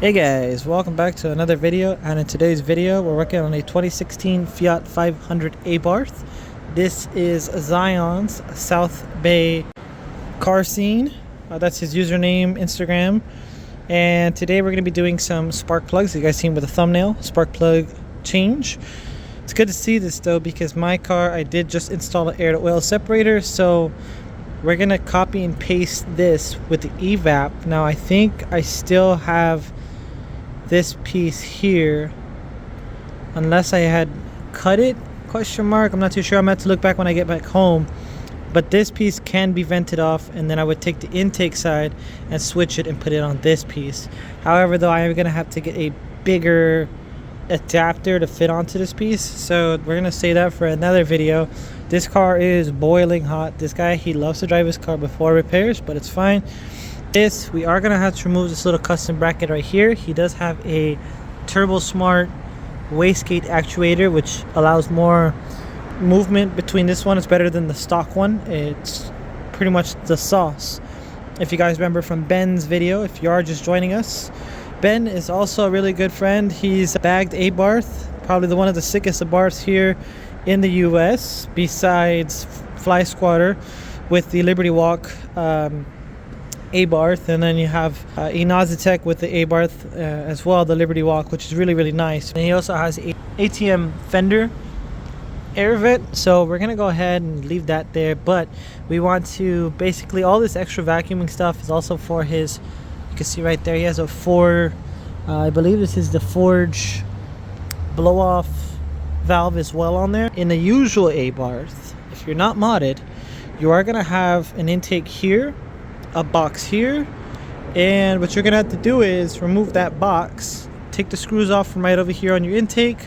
Hey guys, welcome back to another video, and in today's video we're working on a 2016 Fiat 500 Abarth. This is Zion's South Bay car scene. That's his username, Instagram. And today we're going to be doing some spark plugs. You guys seen with the thumbnail, spark plug change. It's good to see this though, because my car, I did just install an air to oil separator, so we're going to copy and paste this with the evap. Now I think I still have this piece here, unless I had cut it, question mark. I'm not too sure. I'm going to have to look back when I get back home, but this piece can be vented off, and then I would take the intake side and switch it and put it on this piece. However, though, I am going to have to get a bigger adapter to fit onto this piece, so we're going to save that for another video. This car is boiling hot. This guy, he loves to drive his car before repairs, but it's fine. We are going to have to remove this little custom bracket right here. He does have a Turbo Smart wastegate actuator, which allows more movement between this one. It's better than the stock one. It's pretty much the sauce. If you guys remember from Ben's video, if you are just joining us, Ben is also a really good friend. He's bagged Abarth, probably one of the sickest Abarths here in the US, besides Fly Squatter with the Liberty Walk Abarth, and then you have Inazitech with the Abarth as well, the Liberty Walk, which is really nice. And he also has a ATM fender air vent, so we're gonna go ahead and leave that there. But we want to basically, all this extra vacuuming stuff is also for his, you can see right there, he has a I believe this is the Forge blow off valve as well on there. In the usual Abarth, if you're not modded, you are gonna have an intake here, a box here, and what you're gonna have to do is remove that box, take the screws off from right over here on your intake,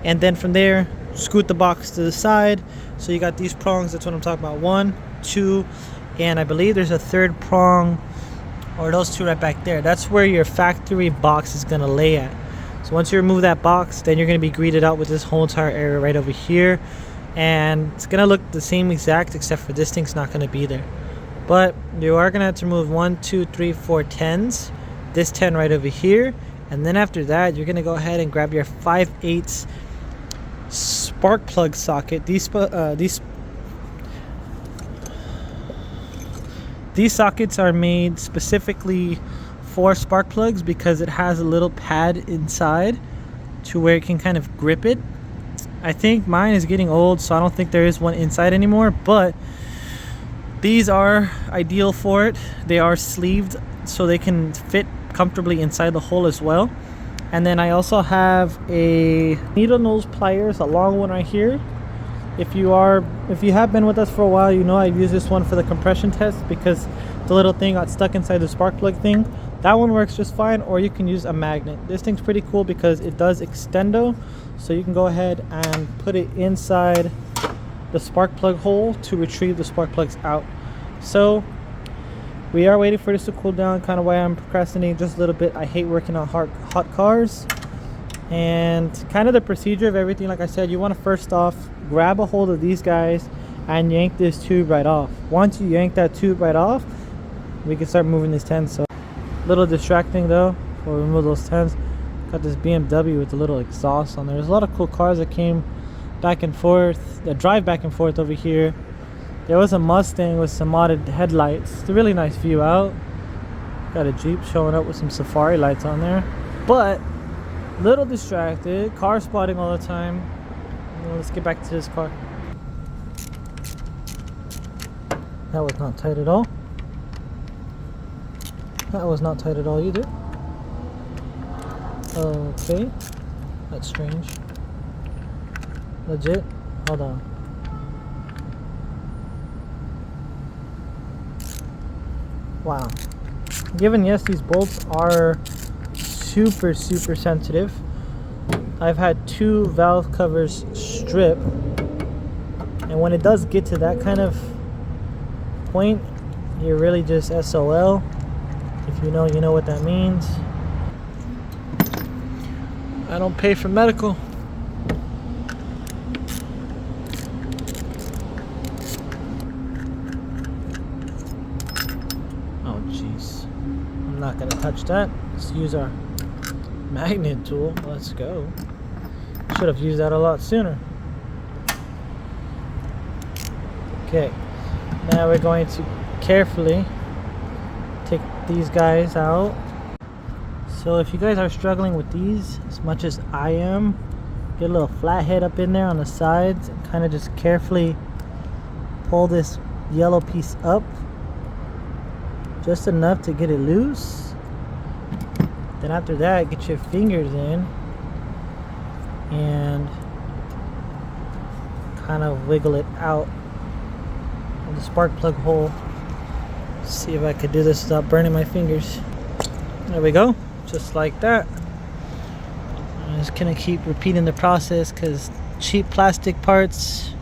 and then from there scoot the box to the side. So you got these prongs, that's what I'm talking about, 1, 2, and I believe there's a third prong, or those two right back there. That's where your factory box is gonna lay at. So once you remove that box, then you're gonna be greeted out with this whole entire area right over here, and it's gonna look the same exact, except for this thing's not gonna be there. But you are going to have to remove 1, 2, 3, 4 10s. This 10 right over here. And then after that, you're going to go ahead and grab your 5/8 spark plug socket. These sockets are made specifically for spark plugs because it has a little pad inside to where it can kind of grip it. I think mine is getting old, so I don't think there is one inside anymore, but these are ideal for it. They are sleeved so they can fit comfortably inside the hole as well. And then I also have a needle nose pliers, a long one right here. If you have been with us for a while, you know I've used this one for the compression test because the little thing got stuck inside the spark plug thing. That one works just fine, or you can use a magnet. This thing's pretty cool because it does extendo, so you can go ahead and put it inside the spark plug hole to retrieve the spark plugs out. So we are waiting for this to cool down, kind of why I'm procrastinating just a little bit. I hate working on hot cars. And kind of the procedure of everything, like I said, you want to first off grab a hold of these guys and yank this tube right off. Once you yank that tube right off, we can start moving these 10s. So a little distracting though, before we remove those 10s. Got this BMW with a little exhaust on there. There's a lot of cool cars that came back and forth, that drive back and forth over here. There was a Mustang with some modded headlights. It's a really nice view out. Got a Jeep showing up with some safari lights on there. But a little distracted, car spotting all the time. Well, let's get back to this car. That was not tight at all. That was not tight at all either. Okay, that's strange. Legit. Hold on. Wow. Given yes, these bolts are super sensitive. I've had 2 valve covers strip, and when it does get to that kind of point, you're really just SOL. If you know, you know what that means. I don't pay for medical. Oh jeez, I'm not gonna touch that. Let's use our magnet tool. Let's go. Should have used that a lot sooner. Okay, now we're going to carefully take these guys out. So if you guys are struggling with these as much as I am, get a little flathead up in there on the sides and kind of just carefully pull this yellow piece up just enough to get it loose. Then after that, get your fingers in and kind of wiggle it out of the spark plug hole. See if I could do this without burning my fingers. There we go, just like that. I'm just gonna keep repeating the process because cheap plastic parts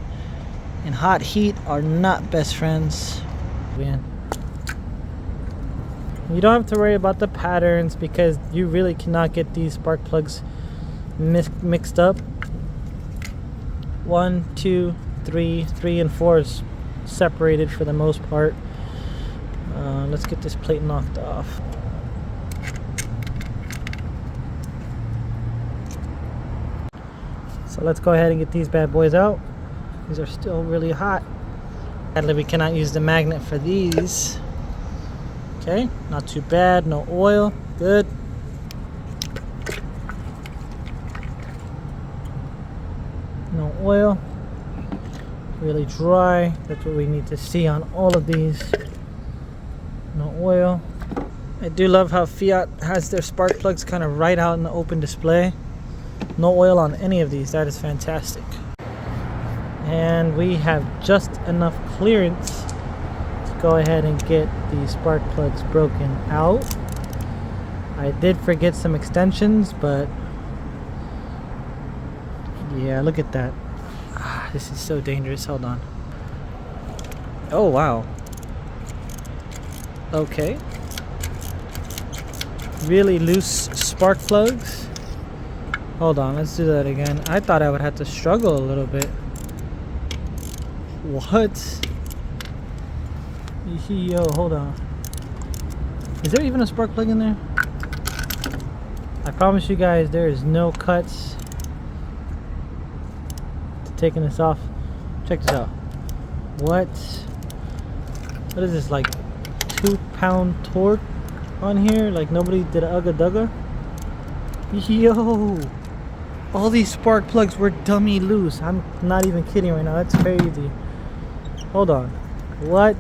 in hot heat are not best friends. Man, you don't have to worry about the patterns because you really cannot get these spark plugs mixed up. 1, 2, 3, 3 and 4 is separated for the most part. Let's get this plate knocked off. So let's go ahead and get these bad boys out. These are still really hot. Sadly, we cannot use the magnet for these. Okay, not too bad. No oil. Good. No oil. Really dry. That's what we need to see on all of these. No oil. I do love how Fiat has their spark plugs kind of right out in the open display. No oil on any of these. That is fantastic. And we have just enough clearance to go ahead and get these spark plugs broken out. I did forget some extensions, but yeah, look at that. This is so dangerous. Hold on. Oh wow. Okay. Really loose spark plugs. Hold on, let's do that again. I thought I would have to struggle a little bit. What? Yo, hold on. Is there even a spark plug in there? I promise you guys there is no cuts to taking this off. Check this out. What is this, like 2-pound torque on here? Like nobody did a ugga dugga? Yo, all these spark plugs were dummy loose. I'm not even kidding right now. That's crazy. Hold on. What?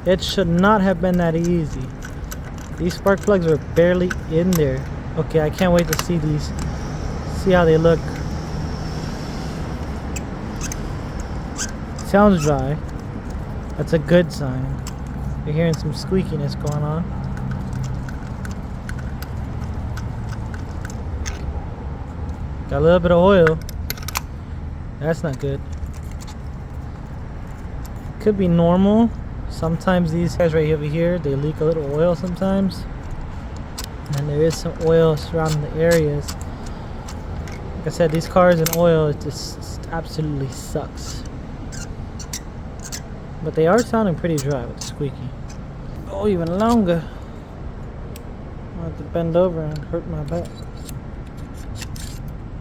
It should not have been that easy. These spark plugs were barely in there. Okay, I can't wait to see these. See how they look. Sounds dry. That's a good sign. You're hearing some squeakiness going on. Got a little bit of oil. That's not good. Could be normal. Sometimes these guys right over here, they leak a little oil sometimes. And there is some oil surrounding the areas. Like I said, these cars and oil, it just absolutely sucks. But they are sounding pretty dry with the squeaky. Oh, even longer. I'll have to bend over and hurt my back.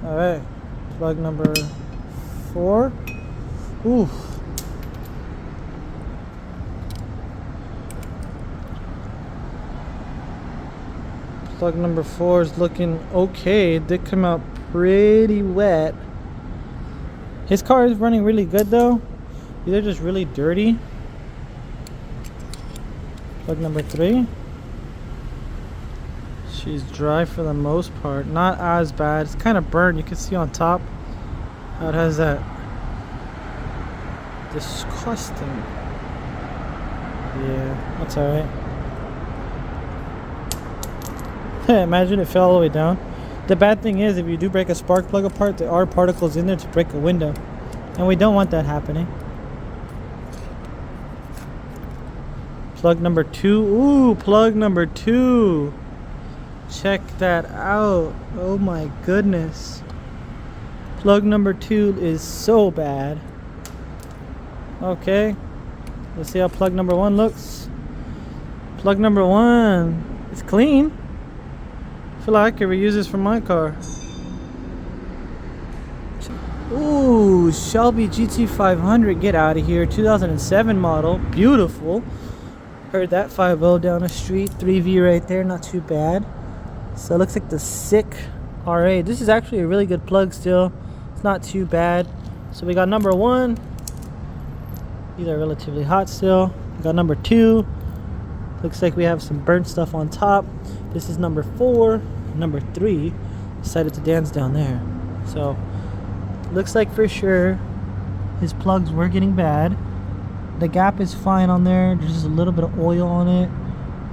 Alright, plug number 4. Oof. Plug number 4 is looking okay. It did come out pretty wet. His car is running really good though. These are just really dirty. Plug number 3. She's dry for the most part. Not as bad. It's kind of burnt. You can see on top how it has that disgusting. Yeah, that's alright. Imagine it fell all the way down. The bad thing is, if you do break a spark plug apart, there are particles in there to break a window. And we don't want that happening. Plug number 2. Ooh, plug number 2. Check that out. Oh my goodness. Plug number 2 is so bad. Okay. Let's see how plug number 1 looks. Plug number 1 is clean. feel like I could reuse this for my car. Ooh, Shelby GT500, get out of here. 2007 model, beautiful. Heard that 5.0 down the street. 3V right there, not too bad. So it looks like the sick RA. This is actually a really good plug still. It's not too bad. So we got number 1. These are relatively hot still. We got number 2. Looks like we have some burnt stuff on top. This is number 4. Number 3 decided to dance down there. So looks like for sure his plugs were getting bad. The gap is fine on there. There's just a little bit of oil on it.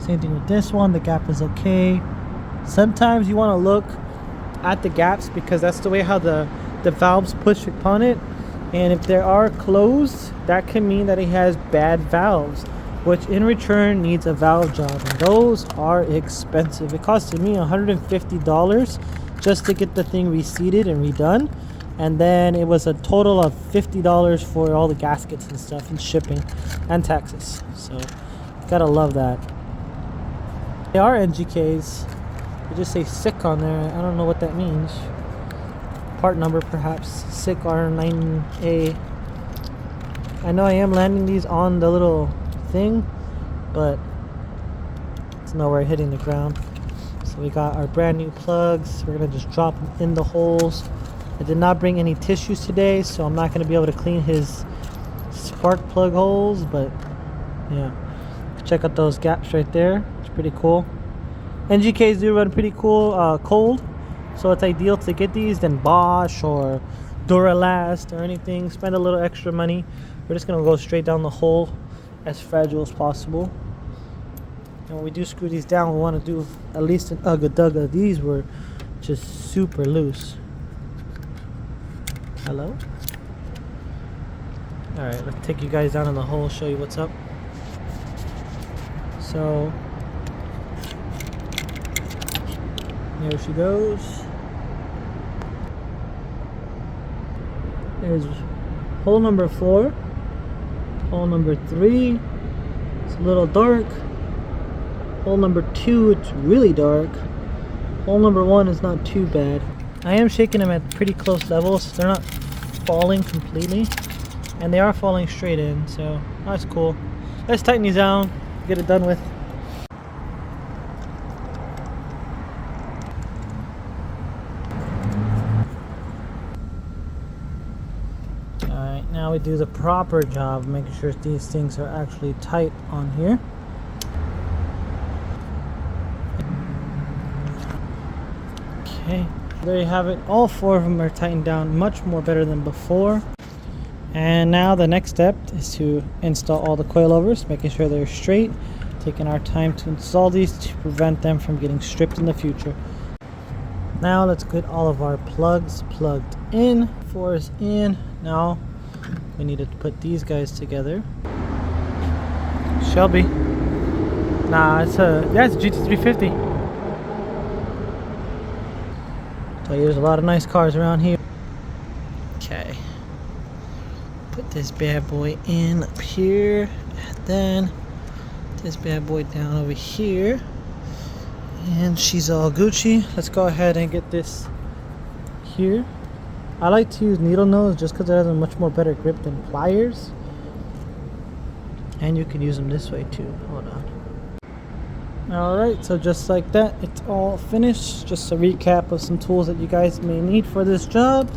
Same thing with this one. The gap is okay. Sometimes you want to look at the gaps because that's the way how the valves push upon it. And if they are closed, that can mean that it has bad valves, which in return needs a valve job. And those are expensive. It costed me $150 just to get the thing reseated and redone. And then it was a total of $50 for all the gaskets and stuff and shipping and taxes. So gotta love that. They are NGKs. They just say sick on there. I don't know what that means. Part number perhaps. Sick R9A. I know I am landing these on the little thing, but it's nowhere hitting the ground. So we got our brand new plugs. We're gonna just drop them in the holes. I did not bring any tissues today, so I'm not going to be able to clean his spark plug holes, but yeah, check out those gaps right there. It's pretty cool. NGKs do run pretty cool cold, so it's ideal to get these than Bosch or Duralast or anything. Spend a little extra money. We're just going to go straight down the hole as fragile as possible. And when we do screw these down, we want to do at least an ugga-dugga. These were just super loose. Hello? Alright, let's take you guys down in the hole, show you what's up. So, there she goes. There's hole number 4. Hole number 3. It's a little dark. Hole number 2, it's really dark. Hole number 1 is not too bad. I am shaking them at pretty close levels. They're not falling completely, and they are falling straight in, so that's cool. Let's tighten these down, get it done with. Alright, now we do the proper job, making sure these things are actually tight on here. Okay. There you have it. All 4 of them are tightened down much more better than before. And now the next step is to install all the coilovers, making sure they're straight, taking our time to install these to prevent them from getting stripped in the future. Now let's get all of our plugs plugged in. 4 is in. Now we need to put these guys together. Shelby. Nah, it's a GT350. So there's a lot of nice cars around here. Okay. Put this bad boy in up here. And then this bad boy down over here. And she's all Gucci. Let's go ahead and get this here. I like to use needle nose just because it has a much more better grip than pliers. And you can use them this way too. Hold on. Alright, so just like that, it's all finished. Just a recap of some tools that you guys may need for this job.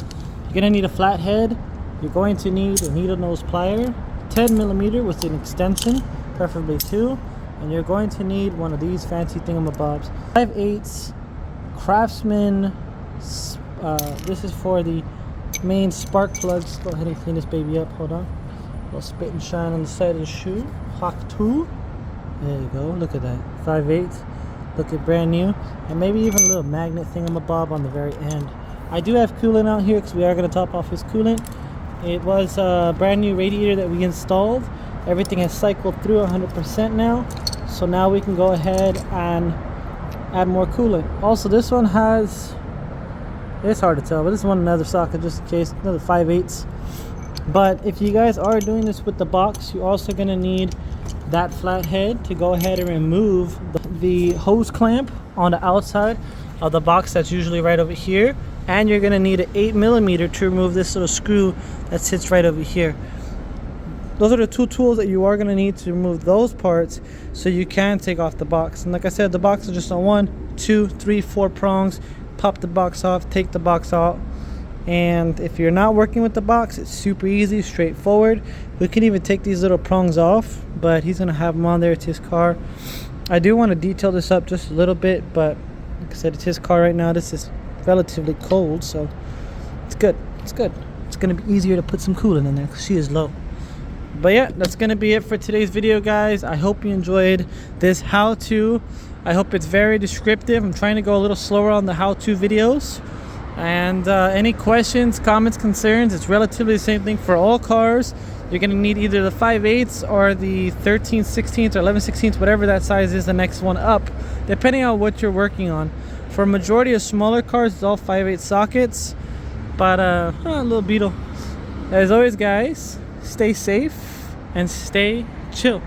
You're going to need a flat head. You're going to need a needle nose plier, 10mm with an extension, preferably 2. And you're going to need one of these fancy thingamabobs. 5/8 Craftsman. This is for the main spark plugs. Go ahead and clean this baby up. Hold on. A little spit and shine on the side of the shoe. Hawk 2. There you go, look at that. 5/8, looking brand new. And maybe even a little magnet thingamabob on the very end. I do have coolant out here because we are going to top off his coolant. It was a brand new radiator that we installed. Everything has cycled through 100% now. So now we can go ahead and add more coolant. Also, this one has, it's hard to tell, but this one another socket just in case, another 5/8. But if you guys are doing this with the box, you're also going to need that flat head to go ahead and remove the hose clamp on the outside of the box that's usually right over here, and you're going to need an 8mm to remove this little screw that sits right over here. Those are the two tools that you are going to need to remove those parts so you can take off the box. And like I said, the box is just on 1, 2, 3, 4 prongs. Pop the box off, take the box out. And if you're not working with the box, it's super easy, straightforward. We can even take these little prongs off, but he's going to have them on there. It's his car. I do want to detail this up just a little bit, but like I said, it's his car right now. This is relatively cold, so it's good. It's good. It's going to be easier to put some coolant in there because she is low. But yeah, that's going to be it for today's video, guys. I hope you enjoyed this how-to. I hope it's very descriptive. I'm trying to go a little slower on the how-to videos. And any questions, comments, concerns, it's relatively the same thing for all cars. You're going to need either the 5/8 or the 13/16 or 11/16, whatever that size is, the next one up, depending on what you're working on. For a majority of smaller cars, it's all 5/8 sockets. But a little Beetle. As always, guys, stay safe and stay chill.